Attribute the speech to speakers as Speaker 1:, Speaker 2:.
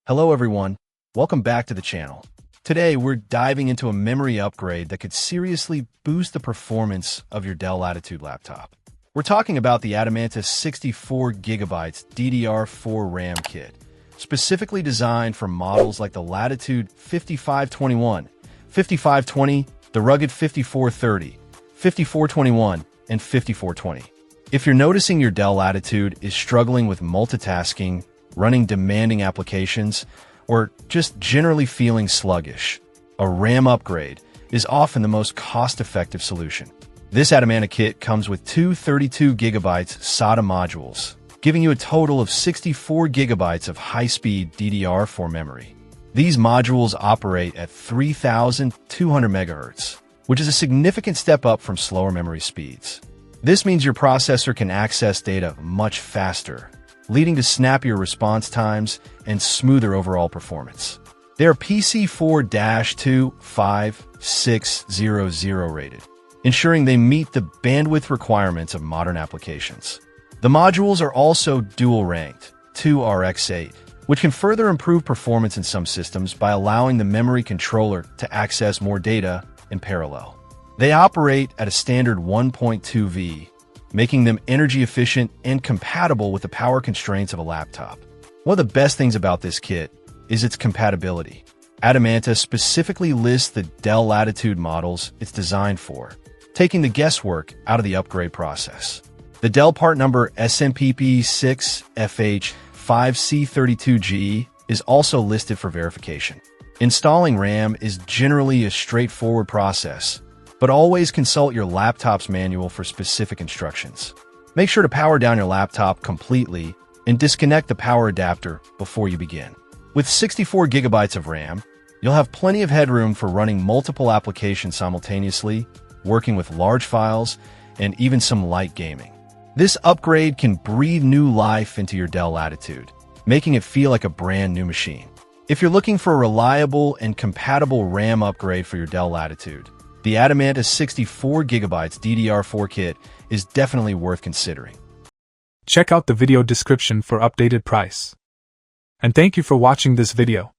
Speaker 1: Hello everyone, welcome back to the channel. Today we're diving into a memory upgrade that could seriously boost the performance of your Dell Latitude laptop. We're talking about the Adamanta 64GB DDR4 RAM kit, specifically designed for models like the Latitude 5521, 5520, the rugged 5430, 5421, and 5420. If you're noticing your Dell Latitude is struggling with multitasking, running demanding applications, or just generally feeling sluggish, a RAM upgrade is often the most cost-effective solution. This Adamanta kit comes with two 32GB SATA modules, giving you a total of 64GB of high-speed DDR4 memory. These modules operate at 3,200 MHz, which is a significant step up from slower memory speeds. This means your processor can access data much faster, leading to snappier response times and smoother overall performance. They are PC4-25600 rated, ensuring they meet the bandwidth requirements of modern applications. The modules are also dual-ranked, 2RX8, which can further improve performance in some systems by allowing the memory controller to access more data in parallel. They operate at a standard 1.2V, making them energy efficient and compatible with the power constraints of a laptop. One of the best things about this kit is its compatibility. Adamanta specifically lists the Dell Latitude models it's designed for, taking the guesswork out of the upgrade process. The Dell part number SMPP6FH5C32G is also listed for verification. Installing RAM is generally a straightforward process, but always consult your laptop's manual for specific instructions. Make sure to power down your laptop completely and disconnect the power adapter before you begin. With 64GB of RAM, you'll have plenty of headroom for running multiple applications simultaneously, working with large files, and even some light gaming. This upgrade can breathe new life into your Dell Latitude, making it feel like a brand new machine. If you're looking for a reliable and compatible RAM upgrade for your Dell Latitude, the Adamanta 64GB DDR4 kit is definitely worth considering.
Speaker 2: Check out the video description for updated price. And thank you for watching this video.